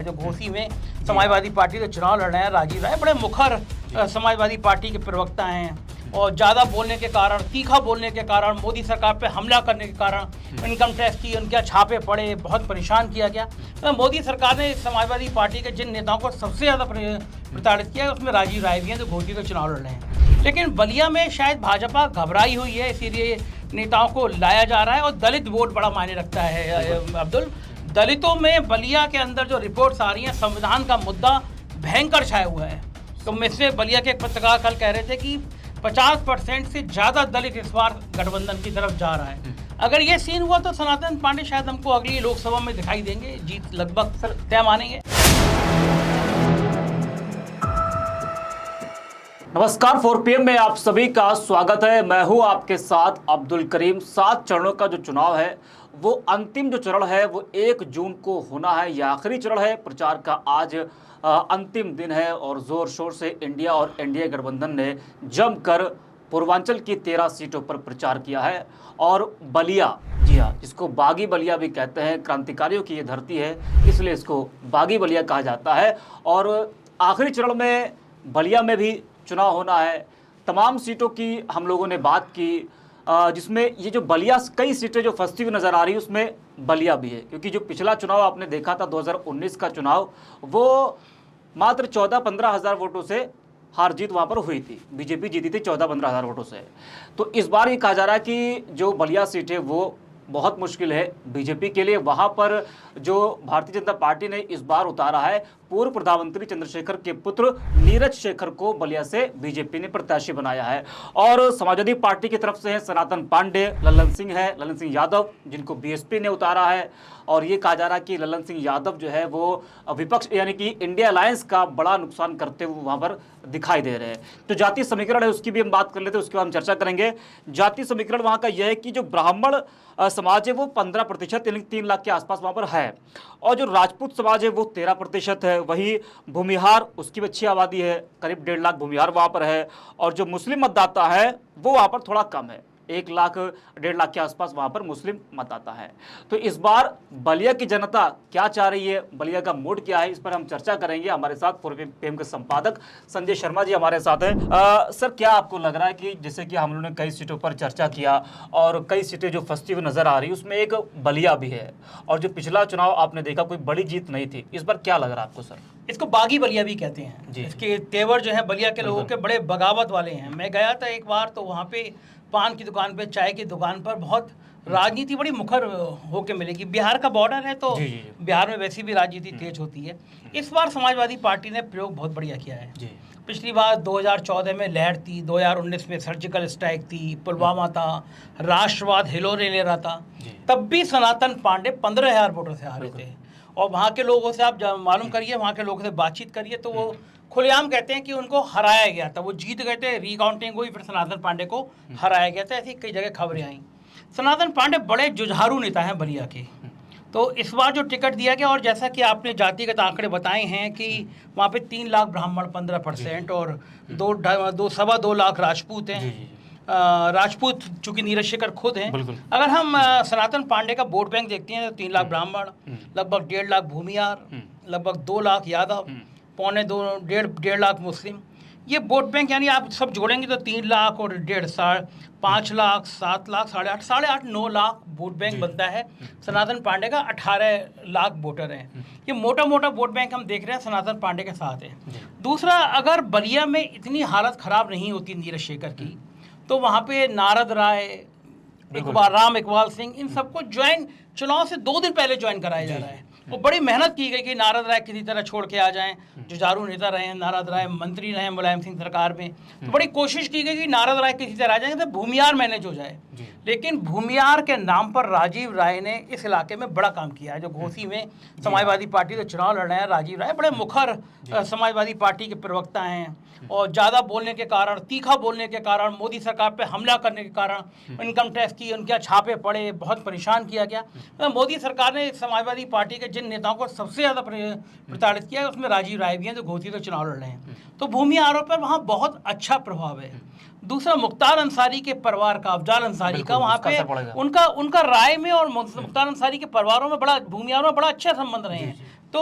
जो घोसी में समाजवादी पार्टी के चुनाव लड़ रहे हैं राजीव राय, बड़े मुखर समाजवादी पार्टी के प्रवक्ता हैं और ज़्यादा बोलने के कारण, तीखा बोलने के कारण, मोदी सरकार पे हमला करने के कारण इनकम टैक्स की उनके छापे पड़े, बहुत परेशान किया गया। तो मोदी सरकार ने समाजवादी पार्टी के जिन नेताओं को सबसे ज़्यादा प्रताड़ित किया है उसमें राजीव राय भी हैं जो घोसी के चुनाव लड़ रहे हैं। लेकिन बलिया में शायद भाजपा घबराई हुई है, इसीलिए नेताओं को लाया जा रहा है और दलित वोट बड़ा मायने रखता है। अब्दुल, दलितों में बलिया के अंदर जो रिपोर्ट्स आ रही हैं, संविधान का मुद्दा भयंकर छाया हुआ है। तो मिससे बलिया के एक पत्रकार कल कह रहे थे कि 50% से ज़्यादा दलित इस बार गठबंधन की तरफ जा रहा है। अगर ये सीन हुआ तो सनातन पांडे शायद हमको अगली लोकसभा में दिखाई देंगे, जीत लगभग तय मानेंगे। नमस्कार, 4 PM में आप सभी का स्वागत है। मैं हूं आपके साथ अब्दुल करीम। 7 चरणों का जो चुनाव है वो अंतिम जो चरण है वो 1 जून को होना है। यह आखिरी चरण है। प्रचार का आज अंतिम दिन है और जोर शोर से इंडिया और एनडीए गठबंधन ने जमकर पूर्वांचल की 13 सीटों पर प्रचार किया है। और बलिया, जी हाँ, जिसको बागी बलिया भी कहते हैं, क्रांतिकारियों की ये धरती है, इसलिए इसको बागी बलिया कहा जाता है। और आखिरी चरण में बलिया में भी चुनाव होना है। तमाम सीटों की हम लोगों ने बात की, जिसमें ये जो बलिया कई सीटें जो फंसती हुई नज़र आ रही है उसमें बलिया भी है, क्योंकि जो पिछला चुनाव आपने देखा था 2019 का चुनाव, वो मात्र 14-15 हज़ार वोटों से हार जीत वहाँ पर हुई थी। बीजेपी जीती थी 14-15 हज़ार वोटों से। तो इस बार ये कहा जा रहा है कि जो बलिया सीट है वो बहुत मुश्किल है बीजेपी के लिए। वहाँ पर जो भारतीय जनता पार्टी ने इस बार उतारा है पूर्व प्रधानमंत्री चंद्रशेखर के पुत्र नीरज शेखर को बलिया से बीजेपी ने प्रत्याशी बनाया है। और समाजवादी पार्टी की तरफ से है सनातन पांडे, ललन सिंह यादव, जिनको बीएसपी ने उतारा है। और ये कहा जा रहा है कि ललन सिंह यादव जो है वो विपक्ष यानी कि इंडिया अलायंस का बड़ा नुकसान करते हुए वहाँ पर दिखाई दे रहे हैं। तो जातीय समीकरण है उसकी भी हम बात कर लेते हैं, उसके बाद हम चर्चा करेंगे। जातीय समीकरण वहाँ का यह है कि जो ब्राह्मण समाज है वो 15% यानी 3 लाख के आसपास वहाँ पर है, और जो राजपूत समाज है वो 13% है। वही भूमिहार, उसकी भी अच्छी आबादी है, करीब 1.5 लाख भूमिहार वहाँ पर है। और जो मुस्लिम मतदाता है वो वहाँ पर थोड़ा कम है, 1 लाख 1.5 लाख के आसपास वहाँ पर मुस्लिम मतदाता है। तो इस बार बलिया की जनता क्या चाह रही है, बलिया का मूड क्या है, इस पर हम चर्चा करेंगे। हमारे साथ 4 PM के संपादक संजय शर्मा जी हमारे साथ हैं। सर, क्या आपको लग रहा है कि जैसे कि हम लोगों ने कई सीटों पर चर्चा किया और कई सीटें जो फंसती हुई नजर आ रही, उसमें एक बलिया भी है, और जो पिछला चुनाव आपने देखा कोई बड़ी जीत नहीं थी, इस बार क्या लग रहा है आपको? सर, इसको बागी बलिया भी कहते हैं जी। इसके तेवर जो है बलिया के लोगों के बड़े बगावत वाले हैं। मैं गया था एक बार, तो वहाँ पे पान की दुकान पे, चाय की दुकान पर बहुत राजनीति बड़ी मुखर होके मिलेगी। बिहार का बॉर्डर है तो बिहार में वैसी भी राजनीति तेज होती है। इस बार समाजवादी पार्टी ने प्रयोग बहुत बढ़िया किया है। पिछली बार 2014 में लहर थी, 2019 में सर्जिकल स्ट्राइक थी, पुलवामा था, राष्ट्रवाद हिलोरे ले रहा था, तब भी सनातन पांडे 15,000 वोटों से हारे थे। और वहाँ के लोगों से आप मालूम करिए, वहाँ के लोगों से बातचीत करिए, तो वो खुलेआम कहते हैं कि उनको हराया गया था। वो जीत गए थे, रिकाउंटिंग हुई, फिर सनातन पांडे को हराया गया था। ऐसी कई जगह खबरें आई। सनातन पांडे बड़े जुझारू नेता हैं बलिया के। तो इस बार जो टिकट दिया गया, और जैसा कि आपने जातिगत आंकड़े बताए हैं कि वहाँ पे 3 लाख ब्राह्मण 15% और 2.25 लाख राजपूत हैं। राजपूत चूंकि नीरज शेखर खुद हैं। अगर हम सनातन पांडे का वोट बैंक देखते हैं तो 3 लाख ब्राह्मण, लगभग 1.5 लाख भूमिहार, लगभग 2 लाख यादव, 1.5 लाख मुस्लिम। ये वोट बैंक यानी आप सब जोड़ेंगे तो 3 लाख और 1.5, 5 लाख, 7 लाख, 8.5, 9 लाख वोट बैंक बनता है। सनातन पांडे का 18 लाख वोटर हैं। ये मोटा मोटा वोट बैंक हम देख रहे हैं सनातन पांडे के साथ है। दूसरा, अगर बलिया में इतनी हालत खराब नहीं होती नीरज शेखर की, तो वहाँ पे नारद राय, राम इकबाल सिंह, इन सबको चुनाव से 2 दिन पहले ज्वाइन कराया जा रहा है। वो बड़ी मेहनत की गई कि नारद राय किसी तरह छोड़ के आ जाएं। जुझारू नेता रहे हैं नारद राय, मंत्री रहे मुलायम सिंह सरकार में, तो बड़ी कोशिश की गई कि नारद राय किसी तरह आ जाएंगे तो भूमिहार मैनेज हो जाए। लेकिन भूमिहार के नाम पर राजीव राय ने इस इलाके में बड़ा काम किया है। जो घोसी में समाजवादी पार्टी के चुनाव लड़ रहे हैं राजीव राय, बड़े मुखर समाजवादी पार्टी के प्रवक्ता हैं और ज़्यादा बोलने के कारण, तीखा बोलने के कारण, मोदी सरकार पे हमला करने के कारण इनकम टैक्स की उनके छापे पड़े, बहुत परेशान किया गया। तो मोदी सरकार ने समाजवादी पार्टी के जिन नेताओं को सबसे ज़्यादा प्रताड़ित किया है उसमें राजीव राय भी हैं जो घोसी के चुनाव लड़ रहे हैं। तो भूमि आरोप पर वहाँ बहुत अच्छा प्रभाव है। दूसरा, मुख्तार अंसारी के परिवार का, अफजाल अंसारी का, वहाँ पे उनका राय में और मुख्तार अंसारी के परिवारों में बड़ा, भूमियारों में बड़ा अच्छा संबंध रहे हैं। तो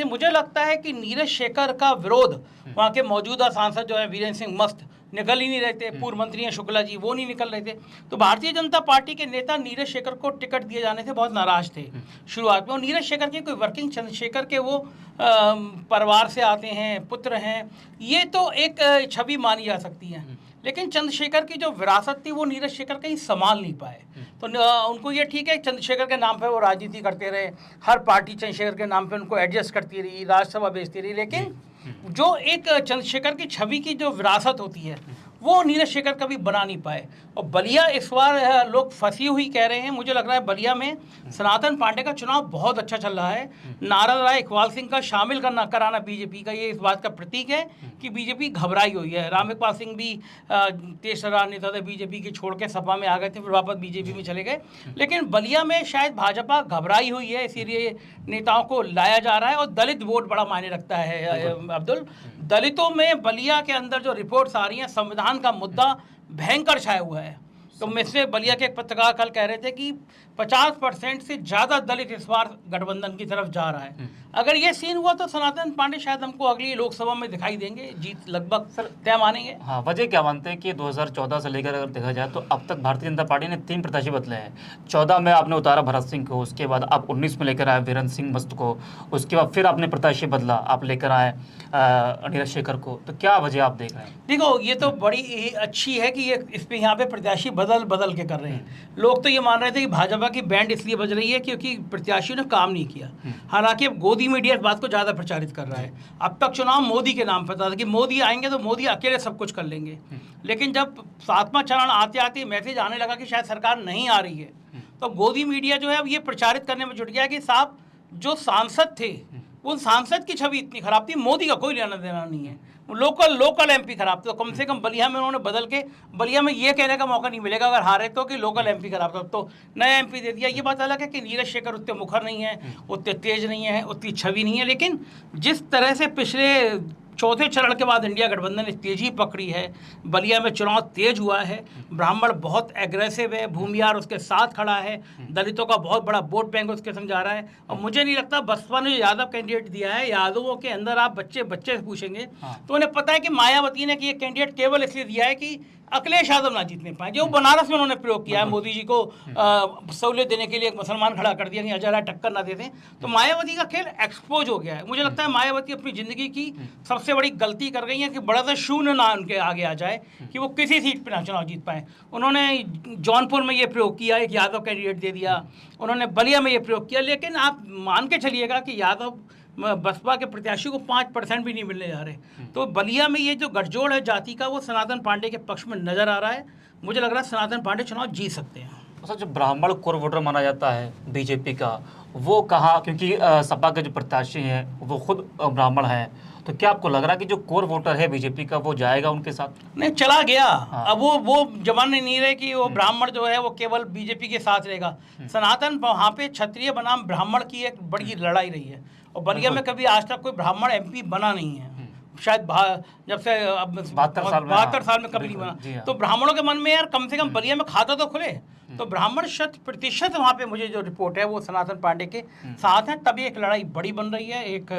मुझे लगता है कि नीरज शेखर का विरोध वहाँ के मौजूदा सांसद जो है वीरेंद्र सिंह मस्त निकल ही नहीं रहे थे, पूर्व मंत्री हैं शुक्ला जी वो नहीं निकल रहे थे। तो भारतीय जनता पार्टी के नेता नीरज शेखर को टिकट दिए जाने से बहुत नाराज थे शुरुआत में। और नीरज शेखर के कोई वर्किंग चंद्रशेखर के वो परिवार से आते हैं, पुत्र हैं, ये तो एक छवि मानी जा सकती है। लेकिन चंद्रशेखर की जो विरासत थी वो नीरज शेखर कहीं संभाल नहीं पाए। तो उनको ये ठीक है चंद्रशेखर के नाम पे वो राजनीति करते रहे, हर पार्टी चंद्रशेखर के नाम पे उनको एडजस्ट करती रही, राज्यसभा भेजती रही, लेकिन जो एक चंद्रशेखर की छवि की जो विरासत होती है वो नीरज शेखर कभी बना नहीं पाए। और बलिया इस बार लोग फंसी हुई कह रहे हैं। मुझे लग रहा है बलिया में सनातन पांडे का चुनाव बहुत अच्छा चल रहा है। नारद राय इकबाल सिंह का शामिल कराना बीजेपी का ये इस बात का प्रतीक है कि बीजेपी घबराई हुई है। राम इकबाल सिंह भी तेसरा नेता थे बीजेपी के, छोड़ के सपा में आ गए थे, फिर वापस बीजेपी में चले गए। लेकिन बलिया में शायद भाजपा घबराई हुई है, इसीलिए नेताओं को लाया जा रहा है। और दलित वोट बड़ा मायने रखता है अब्दुल। दलितों में बलिया के अंदर जो रिपोर्ट्स आ रही हैं, संविधान का मुद्दा भयंकर छाया हुआ है। तो मिसले बलिया के एक पत्रकार कल कह रहे थे कि 50% से ज़्यादा दलित इस बार गठबंधन की तरफ जा रहा है। अगर ये सीन हुआ तो सनातन पांडे शायद हमको अगली लोकसभा में दिखाई देंगे, जीत लगभग तय मानेंगे। हाँ, वजह क्या मानते हैं कि 2014 से लेकर अगर देखा जाए तो अब तक भारतीय जनता पार्टी ने 3 प्रत्याशी बदले हैं। 14 में आपने उतारा भरत सिंह को, उसके बाद आप 19 में लेकर आए वीरेंद्र सिंह मस्त को, उसके बाद फिर आपने प्रत्याशी बदला, आप लेकर आए नीरज शेखर को। तो क्या वजह आप देख रहे हैं? देखो, ये तो बड़ी अच्छी है कि ये इस पे यहाँ पे प्रत्याशी बदल के कर रहे हैं। लोग तो ये मान रहे थे कि भाजपा की बैंड इसलिए बज रही है क्योंकि प्रत्याशियों ने काम नहीं किया। हालांकि अब गोदी मीडिया इस बात को ज़्यादा प्रचारित कर रहा है। अब तक चुनाव मोदी के नाम पर था कि मोदी आएंगे तो मोदी अकेले सब कुछ कर लेंगे। लेकिन जब 7वां चरण आते आते मैसेज आने लगा कि शायद सरकार नहीं आ रही है, तो गोदी मीडिया जो है अब ये प्रचारित करने में जुट गया कि साहब जो सांसद थे उन सांसद की छवि इतनी खराब थी, मोदी का कोई लेना देना नहीं है। लोकल एमपी खराब थे, तो कम से कम बलिया में उन्होंने बदल के, बलिया में ये कहने का मौका नहीं मिलेगा अगर हारे तो कि लोकल एमपी खराब था, तो नया एमपी दे दिया। ये बात अलग है कि नीरज शेखर उतने मुखर नहीं है, उतने तेज नहीं है, उतनी छवि नहीं है। लेकिन जिस तरह से पिछले चौथे चरण के बाद इंडिया गठबंधन ने तेजी पकड़ी है, बलिया में चुनाव तेज हुआ है, ब्राह्मण बहुत एग्रेसिव है, भूमियार उसके साथ खड़ा है, दलितों का बहुत बड़ा वोट बैंक उसके संग जा रहा है। और मुझे नहीं लगता बसपा ने जो यादव कैंडिडेट दिया है, यादवों के अंदर आप बच्चे से पूछेंगे तो उन्हें पता है कि मायावती ने कि ये कैंडिडेट केवल इसलिए दिया है कि अखिलेश यादव ना जीतने पाए, जो बनारस में उन्होंने प्रयोग किया है मोदी जी को सहूलियत देने के लिए। एक मुसलमान खड़ा कर दिया कि अजय राय टक्कर ना दे दें, तो मायावती का खेल एक्सपोज हो गया है। मुझे लगता है मायावती अपनी ज़िंदगी की सबसे बड़ी गलती कर गई है कि बड़ा सा शून्य ना उनके आगे आ जाए कि वो किसी सीट पर ना चुनाव जीत पाए। उन्होंने जौनपुर में ये प्रयोग किया, एक यादव कैंडिडेट दे दिया, उन्होंने बलिया में ये प्रयोग किया। लेकिन आप मान के चलिएगा कि यादव बसपा के प्रत्याशी को 5% भी नहीं मिलने जा रहे। तो बलिया में ये जो गठजोड़ है जाति का, वो सनातन पांडे के पक्ष में नजर आ रहा है। मुझे लग रहा है सनातन पांडे चुनाव जीत सकते हैं। अच्छा, जो ब्राह्मण कोर वोटर माना जाता है बीजेपी का, वो कहाँ, क्योंकि सपा के जो प्रत्याशी हैं वो खुद ब्राह्मण हैं, तो क्या आपको लग रहा है कि जो कोर वोटर है बीजेपी का वो जाएगा उनके साथ? नहीं, चला गया। हाँ। अब वो जमाने नहीं रहे कि वो ब्राह्मण जो है वो केवल बीजेपी के साथ रहेगा। सनातन वहाँ पे क्षत्रिय बनाम ब्राह्मण की एक बड़ी लड़ाई रही है। और बलिया में कभी आज तक कोई ब्राह्मण एमपी बना नहीं है, शायद जब से 72 साल में कभी नहीं बना। तो ब्राह्मणों के मन में यार कम से कम बलिया में खाता तो खुले। तो ब्राह्मण 100% वहाँ पे मुझे जो रिपोर्ट है वो सनातन पांडे के साथ है। तभी एक लड़ाई बड़ी बन रही है, एक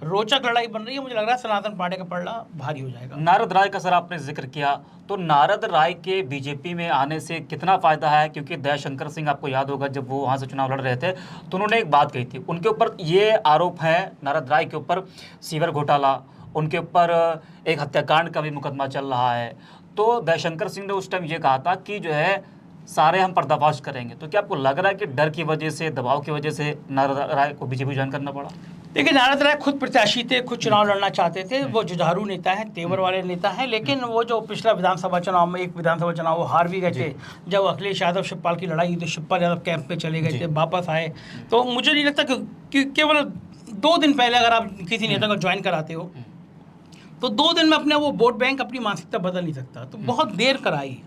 रोचक लड़ाई बन रही है। मुझे लग रहा है सनातन पांडे का पलड़ा भारी हो जाएगा। नारद राय का सर आपने जिक्र किया, तो नारद राय के बीजेपी में आने से कितना फायदा है? क्योंकि दयाशंकर सिंह, आपको याद होगा जब वो वहाँ से चुनाव लड़ रहे थे तो उन्होंने एक बात कही थी, उनके ऊपर ये आरोप है नारद राय के ऊपर सीवर घोटाला, उनके ऊपर एक हत्याकांड का भी मुकदमा चल रहा है। तो दयाशंकर सिंह ने उस टाइम ये कहा था कि जो है सारे हम पर्दाफाश करेंगे। तो क्या आपको लग रहा है कि डर की वजह से, दबाव की वजह से नारद राय को बीजेपी ज्वाइन करना पड़ा? देखिए, नारद राय खुद प्रत्याशी थे, खुद चुनाव लड़ना चाहते थे, वो जुझारू नेता हैं, तेवर वाले नेता हैं। लेकिन वो जो पिछला विधानसभा चुनाव में, एक विधानसभा चुनाव वो हार भी गए थे। जब अखिलेश यादव शिवपाल की लड़ाई हुई तो शिवपाल यादव कैंप में चले गए थे, वापस आए। तो मुझे नहीं लगता कि केवल 2 दिन पहले अगर आप किसी नेता को ज्वाइन कराते हो तो 2 दिन में अपने वो वोट बैंक, अपनी मानसिकता बदल नहीं सकता। तो बहुत देर कराई,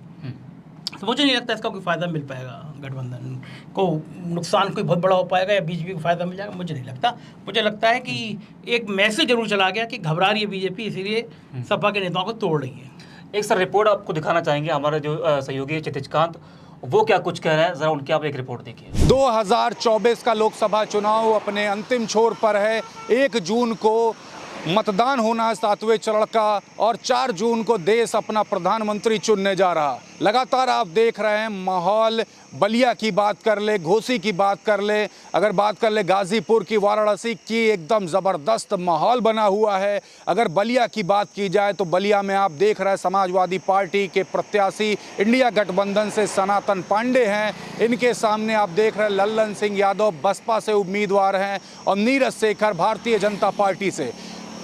तो मुझे नहीं लगता इसका कोई फ़ायदा मिल पाएगा, गठबंधन को नुकसान कोई बहुत बड़ा हो पाएगा या बीजेपी को फ़ायदा मिल जाएगा, मुझे नहीं लगता। मुझे लगता है कि एक मैसेज जरूर चला गया कि घबरा रही है बीजेपी, इसीलिए सपा के नेताओं को तोड़ रही है। एक सर रिपोर्ट आपको दिखाना चाहेंगे, हमारे जो सहयोगी चितिचकांत, वो क्या कुछ कह रहे हैं, जरा उनकी आप एक रिपोर्ट देखिए। 2024 का लोकसभा चुनाव अपने अंतिम छोर पर है। 1 जून को मतदान होना है 7वें चरण का और 4 जून को देश अपना प्रधानमंत्री चुनने जा रहा। लगातार आप देख रहे हैं माहौल, बलिया की बात कर ले, घोसी की बात कर ले, अगर बात कर ले गाजीपुर की, वाराणसी की, एकदम ज़बरदस्त माहौल बना हुआ है। अगर बलिया की बात की जाए तो बलिया में आप देख रहे हैं समाजवादी पार्टी के प्रत्याशी इंडिया गठबंधन से सनातन पांडे हैं। इनके सामने आप देख रहे हैं लल्लन सिंह यादव बसपा से उम्मीदवार हैं और नीरज शेखर भारतीय जनता पार्टी से।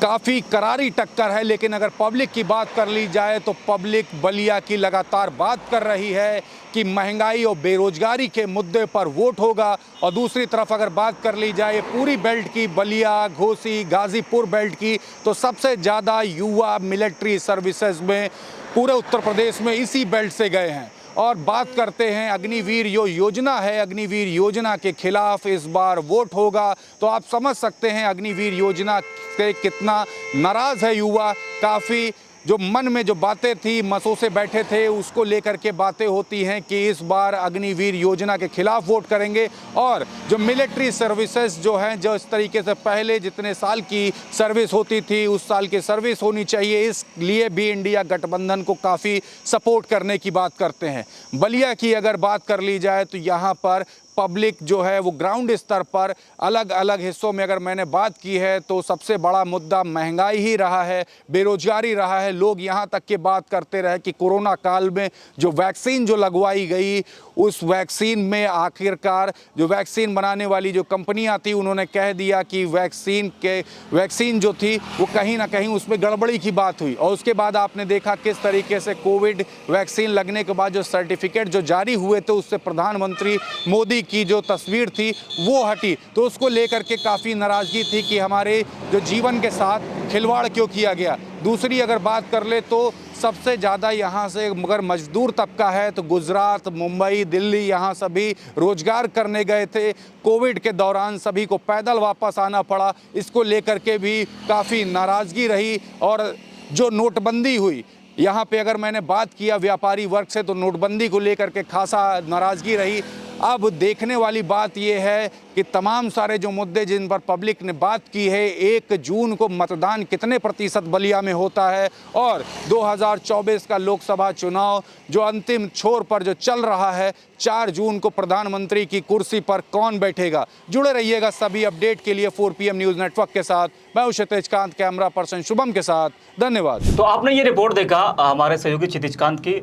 काफ़ी करारी टक्कर है, लेकिन अगर पब्लिक की बात कर ली जाए तो पब्लिक बलिया की लगातार बात कर रही है कि महंगाई और बेरोजगारी के मुद्दे पर वोट होगा। और दूसरी तरफ अगर बात कर ली जाए पूरी बेल्ट की, बलिया, घोसी, गाजीपुर बेल्ट की, तो सबसे ज़्यादा युवा मिलिट्री सर्विसेज में पूरे उत्तर प्रदेश में इसी बेल्ट से गए हैं। और बात करते हैं अग्निवीर योजना है, अग्निवीर योजना के खिलाफ इस बार वोट होगा। तो आप समझ सकते हैं अग्निवीर योजना से कितना नाराज़ है युवा। काफ़ी जो मन में जो बातें थी, मसों से बैठे थे, उसको लेकर के बातें होती हैं कि इस बार अग्निवीर योजना के खिलाफ वोट करेंगे। और जो मिलिट्री सर्विसेज जो हैं, जो इस तरीके से पहले जितने साल की सर्विस होती थी उस साल की सर्विस होनी चाहिए, इसलिए भी इंडिया गठबंधन को काफ़ी सपोर्ट करने की बात करते हैं। बलिया की अगर बात कर ली जाए तो यहाँ पर पब्लिक जो है वो ग्राउंड स्तर पर अलग अलग हिस्सों में अगर मैंने बात की है तो सबसे बड़ा मुद्दा महंगाई ही रहा है, बेरोजगारी रहा है। लोग यहाँ तक के बात करते रहे कि कोरोना काल में जो वैक्सीन जो लगवाई गई, उस वैक्सीन में आखिरकार जो वैक्सीन बनाने वाली जो कंपनियां थी उन्होंने कह दिया कि वैक्सीन जो थी वो कहीं ना कहीं उसमें गड़बड़ी की बात हुई। और उसके बाद आपने देखा किस तरीके से कोविड वैक्सीन लगने के बाद जो सर्टिफिकेट जो जारी हुए थे उससे प्रधानमंत्री मोदी की जो तस्वीर थी वो हटी। तो उसको लेकर के काफ़ी नाराज़गी थी कि हमारे जो जीवन के साथ खिलवाड़ क्यों किया गया। दूसरी अगर बात कर ले तो सबसे ज़्यादा यहाँ से मगर मजदूर तबका है तो गुजरात, मुंबई, दिल्ली, यहाँ सभी रोजगार करने गए थे। कोविड के दौरान सभी को पैदल वापस आना पड़ा। इसको लेकर के भी काफ़ी नाराज़गी रही। और जो नोटबंदी हुई, यहाँ पे अगर मैंने बात किया व्यापारी वर्ग से तो नोटबंदी को लेकर के खासा नाराज़गी रही। अब देखने वाली बात यह है कि तमाम सारे जो मुद्दे जिन पर पब्लिक ने बात की है, 1 जून को मतदान कितने प्रतिशत बलिया में होता है और 2024 का लोकसभा चुनाव जो अंतिम छोर पर जो चल रहा है, 4 जून को प्रधानमंत्री की कुर्सी पर कौन बैठेगा। जुड़े रहिएगा सभी अपडेट के लिए 4 PM न्यूज़ नेटवर्क के साथ। मैं हूं क्षितिज कांत, कैमरा पर्सन शुभम के साथ। धन्यवाद। तो आपने ये रिपोर्ट देखा हमारे सहयोगी क्षितिज कांत की।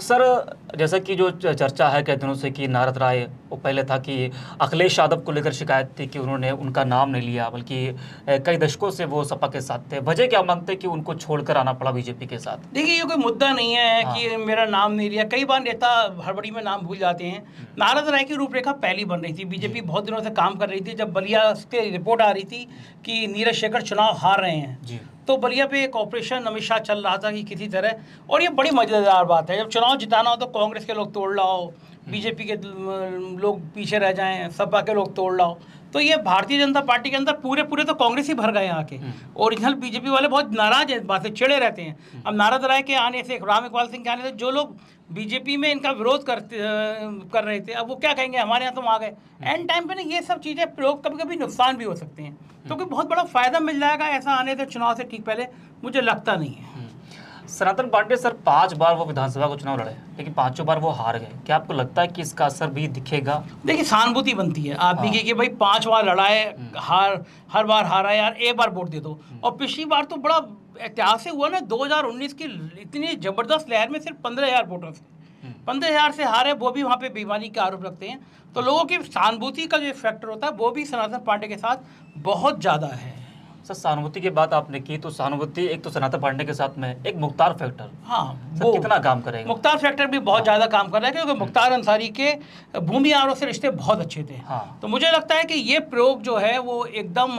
सर, जैसा कि जो चर्चा है कई दिनों से कि नारद राय, वो पहले था कि अखिलेश यादव को लेकर शिकायत थी कि उन्होंने उनका नाम नहीं लिया, बल्कि कई दशकों से वो सपा के साथ थे। वजह क्या मानते हैं कि उनको छोड़कर आना पड़ा बीजेपी के साथ? देखिए, ये कोई मुद्दा नहीं है कि मेरा नाम नहीं लिया। कई बार नेता हड़बड़ी में नाम भूल जाते हैं। नारद राय की रूपरेखा पहली बन रही थी। बीजेपी बहुत दिनों से काम कर रही थी। जब बलिया से रिपोर्ट आ रही थी कि नीरज शेखर चुनाव हार रहे हैं तो बलिया पे एक ऑपरेशन अमित शाह चल रहा था कि किसी तरह, और ये बड़ी मजेदार बात है, जब चुनाव जिताना हो तो कांग्रेस के लोग तोड़ लाओ, बीजेपी के लोग पीछे रह जाएं, सपा के लोग तोड़ लाओ। तो ये भारतीय जनता पार्टी के अंदर पूरे तो कांग्रेस ही भर गए आके। ओरिजिनल बीजेपी वाले बहुत नाराज हैं, इस बात से चिड़े रहते हैं। अब नारद राय के आने से, राम इकबाल सिंह के आने से जो लोग बीजेपी में इनका विरोध कर रहे थे, अब वो क्या कहेंगे, हमारे यहाँ तुम आ गए। एंड टाइम पे ना ये सब चीज़ें प्रयोग कभी कभी नुकसान भी हो सकते हैं। तो कोई बहुत बड़ा फायदा मिल जाएगा ऐसा आने से चुनाव से ठीक पहले, मुझे लगता नहीं है। सनातन पांडे सर 5 बार वो विधानसभा को चुनाव लड़े, लेकिन 5 बार वो हार गए। क्या आपको लगता है कि इसका असर भी दिखेगा? देखिए, सहानुभूति बनती है आदमी की कि भाई 5 बार लड़ा है, हर बार हारा है, यार एक बार वोट दे दो। और पिछली बार तो बड़ा इतिहास से हुआ ना, 2019 की इतनी जबरदस्त लहर में सिर्फ 15,000 वोटर्स, 15,000 से हारे, वो भी वहाँ पे बेईमानी का आरोप रखते हैं। तो लोगों की सहानुभूति का जो फैक्टर होता है वो भी सनातन पांडे के साथ बहुत ज़्यादा है। सर, सहानुभूति की बात आपने की, तो सहानुभूति एक तो सनातन पांडे के साथ में एक मुख्तार फैक्टर, वो कितना काम करेगा? मुख्तार फैक्टर भी बहुत ज़्यादा काम कर रहा है, क्योंकि मुख्तार अंसारी के भूमियारों से रिश्ते बहुत अच्छे थे। तो मुझे लगता है कि ये प्रयोग जो है वो एकदम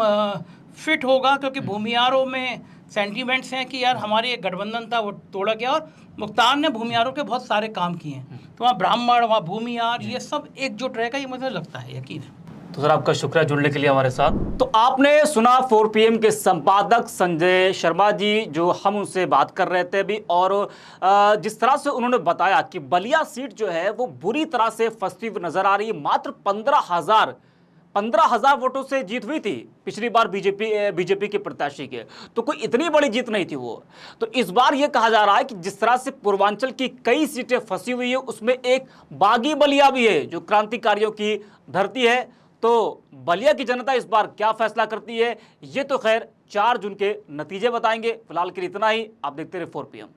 फिट होगा, क्योंकि भूमियारों में सेंटीमेंट्स हैं कि यार हमारी एक गठबंधन था वो तोड़ा गया, और मुख्तार ने भूमियारों के बहुत सारे काम किए हैं। तो वहाँ ब्राह्मण, वहाँ भूमियार, ये सब एकजुट रहेगा, ये मुझे लगता है, यकीन है। तो सर आपका शुक्रिया जुड़ने के लिए हमारे साथ। तो आपने सुना 4 PM के संपादक संजय शर्मा जी, जो हम उनसे बात कर रहे थे अभी, और जिस तरह से उन्होंने बताया कि बलिया सीट जो है वो बुरी तरह से फंसी हुई नजर आ रही है। मात्र 15,000 वोटों से जीत हुई थी पिछली बार बीजेपी के प्रत्याशी के, तो कोई इतनी बड़ी जीत नहीं थी वो। तो इस बार ये कहा जा रहा है कि जिस तरह से पूर्वांचल की कई सीटें फंसी हुई है, उसमें एक बागी बलिया भी है जो क्रांतिकारियों की धरती है। तो बलिया की जनता इस बार क्या फैसला करती है, ये तो खैर 4 जून के नतीजे बताएंगे। फिलहाल के लिए इतना ही, आप देखते रहे 4 PM।